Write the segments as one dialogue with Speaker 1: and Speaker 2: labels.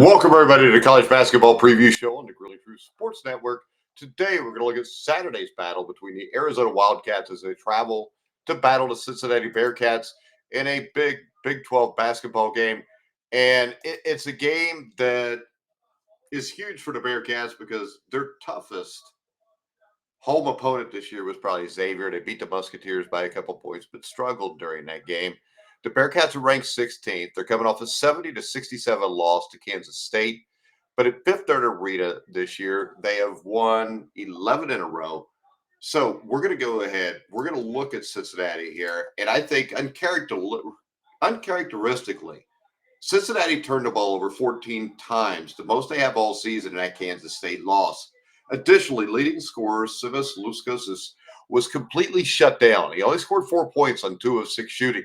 Speaker 1: Welcome, everybody, to the College Basketball Preview Show on the Grilling Crew Sports Network. Today, we're going to look at Saturday's battle between the Arizona Wildcats as they travel to battle the Cincinnati Bearcats in a big Big 12 basketball game. And it's a game that is huge for the Bearcats because their toughest home opponent this year was probably Xavier. They beat the Musketeers by a couple points, but struggled during that game. The Bearcats are ranked 16th. They're coming off a 70-67 loss to Kansas State. But at Fifth Third Arena this year, they have won 11 in a row. So we're going to go ahead. We're going to look at Cincinnati here. And I think uncharacteristically, Cincinnati turned the ball over 14 times, the most they have all season in that Kansas State loss. Additionally, leading scorer Simas Luskosis was completely shut down. He only scored 4 points on 2 of 6 shooting.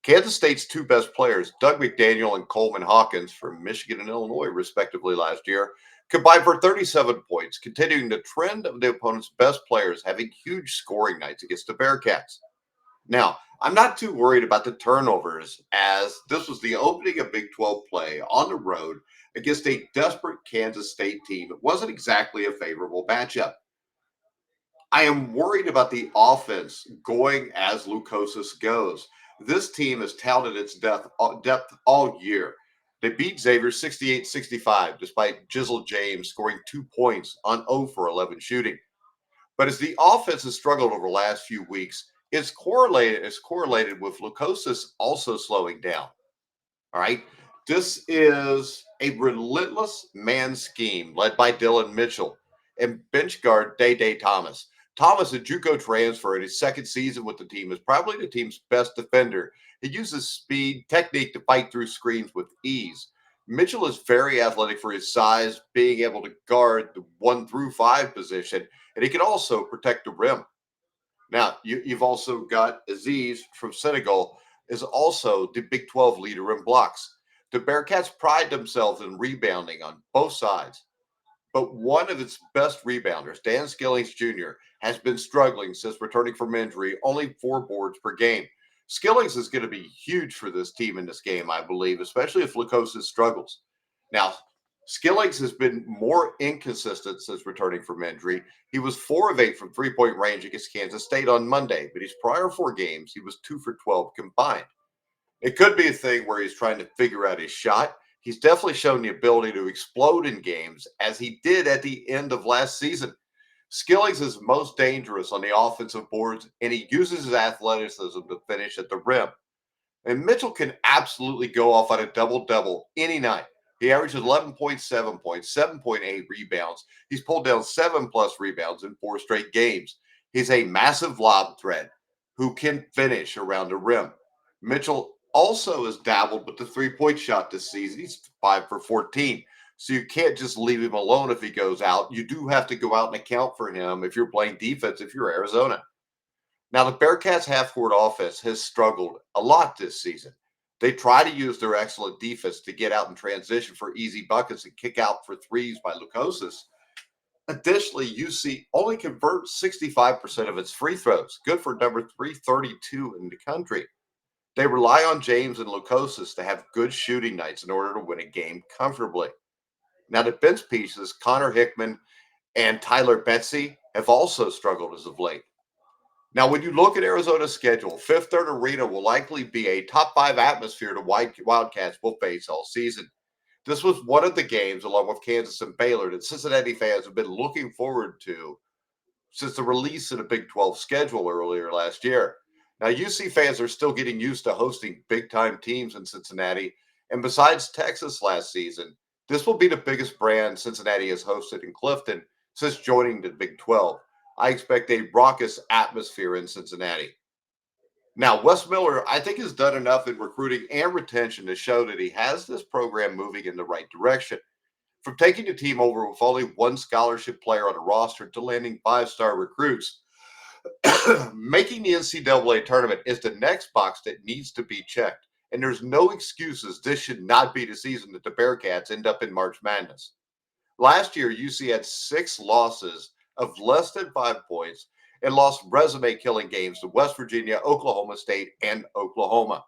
Speaker 1: Kansas State's two best players, Doug McDaniel and Coleman Hawkins from Michigan and Illinois, respectively, last year, combined for 37 points, continuing the trend of the opponent's best players having huge scoring nights against the Bearcats. Now, I'm not too worried about the turnovers, as this was the opening of Big 12 play on the road against a desperate Kansas State team. It wasn't exactly a favorable matchup. I am worried about the offense going as Lukosis goes. This team has touted its depth all year. They beat Xavier 68-65, despite Jizzle James scoring 2 points on 0 for 11 shooting. But as the offense has struggled over the last few weeks, it's correlated with Lukosis also slowing down. All right. This is a relentless man scheme led by Dylan Mitchell and bench guard Day Thomas. Thomas, a JUCO transfer in his second season with the team, is probably the team's best defender. He uses speed, technique to fight through screens with ease. Mitchell is very athletic for his size, being able to guard the 1 through 5 position, and he can also protect the rim. Now, you've also got Aziz from Senegal, is also the Big 12 leader in blocks. The Bearcats pride themselves in rebounding on both sides, but one of its best rebounders, Dan Skillings Jr., has been struggling since returning from injury, only 4 boards per game. Skillings is going to be huge for this team in this game, I believe, especially if Lukosis struggles. Now, Skillings has been more inconsistent since returning from injury. He was 4 of 8 from three-point range against Kansas State on Monday, but his prior 4 games, he was 2 for 12 combined. It could be a thing where he's trying to figure out his shot. He's definitely shown the ability to explode in games, as he did at the end of last season. Skillings is most dangerous on the offensive boards, and he uses his athleticism to finish at the rim. And Mitchell can absolutely go off on a double-double any night. He averages 11.7 points, 7.8 rebounds. He's pulled down 7+ rebounds in 4 straight games. He's a massive lob threat who can finish around the rim. Mitchell also has dabbled with the 3-point shot this season. He's 5 for 14. So you can't just leave him alone if he goes out. You do have to go out and account for him if you're playing defense, if you're Arizona. Now, the Bearcats' half-court offense has struggled a lot this season. They try to use their excellent defense to get out in transition for easy buckets and kick out for threes by Lukosis. Additionally, UC only converts 65% of its free throws, good for number 332 in the country. They rely on James and Lukosis to have good shooting nights in order to win a game comfortably. Now, the bench pieces, Connor Hickman and Tyler Betsy, have also struggled as of late. Now, when you look at Arizona's schedule, Fifth Third Arena will likely be a top 5 atmosphere the Wildcats will face all season. This was one of the games, along with Kansas and Baylor, that Cincinnati fans have been looking forward to since the release of the Big 12 schedule earlier last year. Now, UC fans are still getting used to hosting big-time teams in Cincinnati, and besides Texas last season, this will be the biggest brand Cincinnati has hosted in Clifton since joining the Big 12. I expect a raucous atmosphere in Cincinnati. Now, Wes Miller, I think, has done enough in recruiting and retention to show that he has this program moving in the right direction. From taking the team over with only 1 scholarship player on the roster to landing 5-star recruits, making the NCAA tournament is the next box that needs to be checked. And there's no excuses. This should not be the season that the Bearcats end up in March Madness. Last year, UC had 6 losses of less than 5 points and lost resume-killing games to West Virginia, Oklahoma State, and Oklahoma.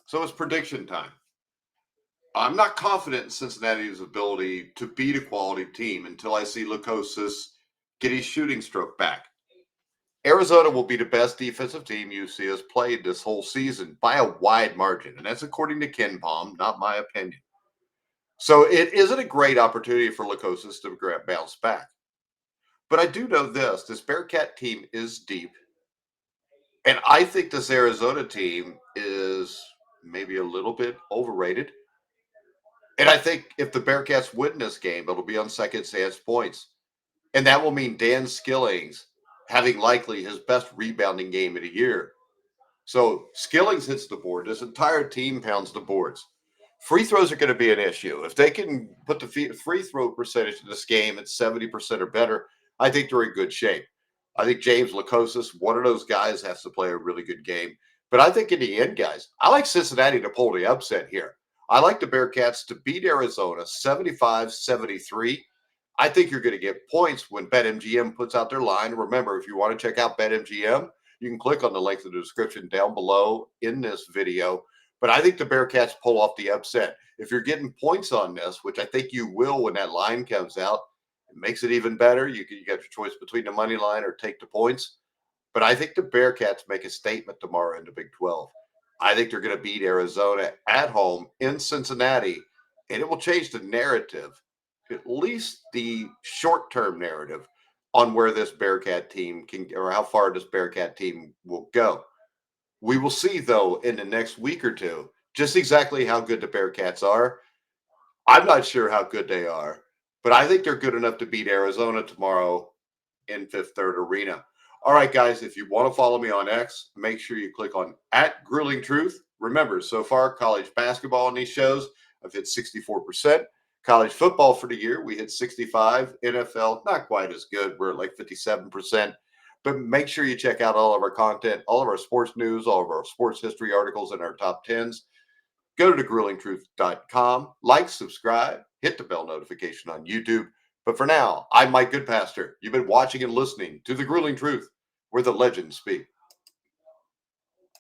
Speaker 1: So it's prediction time. I'm not confident in Cincinnati's ability to beat a quality team until I see Lukosis get his shooting stroke back. Arizona will be the best defensive team UC has played this whole season by a wide margin, and that's according to Ken Palm, not my opinion. So it isn't a great opportunity for Lukosis to bounce back. But I do know this Bearcat team is deep. And I think this Arizona team is maybe a little bit overrated. And I think if the Bearcats win this game, it'll be on second chance points. And that will mean Dan Skillings having likely his best rebounding game of the year. So Skillings hits the board. This entire team pounds the boards. Free throws are going to be an issue. If they can put the free throw percentage in this game at 70% or better, I think they're in good shape. I think James Lukosis, one of those guys, has to play a really good game. But I think in the end, guys, I like Cincinnati to pull the upset here. I like the Bearcats to beat Arizona 75-73. I think you're going to get points when BetMGM puts out their line. Remember, if you want to check out BetMGM, you can click on the link in the description down below in this video. But I think the Bearcats pull off the upset. If you're getting points on this, which I think you will when that line comes out, it makes it even better. You got your choice between the money line or take the points. But I think the Bearcats make a statement tomorrow in the Big 12. I think they're going to beat Arizona at home in Cincinnati, and it will change the narrative, at least the short-term narrative, on where this Bearcat team can, or how far this Bearcat team will go. We will see, though, in the next week or two, just exactly how good the Bearcats are. I'm not sure how good they are, but I think they're good enough to beat Arizona tomorrow in Fifth Third Arena. All right, guys, if you want to follow me on X, make sure you click on @GruelingTruth. Remember, so far, college basketball in these shows, I've hit 64%. College football for the year, we hit 65. NFL, not quite as good. We're at like 57%. But make sure you check out all of our content, all of our sports news, all of our sports history articles, and our top 10s. Go to thegruelingtruth.com, like, subscribe, hit the bell notification on YouTube. But for now, I'm Mike Goodpaster. You've been watching and listening to The Grueling Truth, where the legends speak.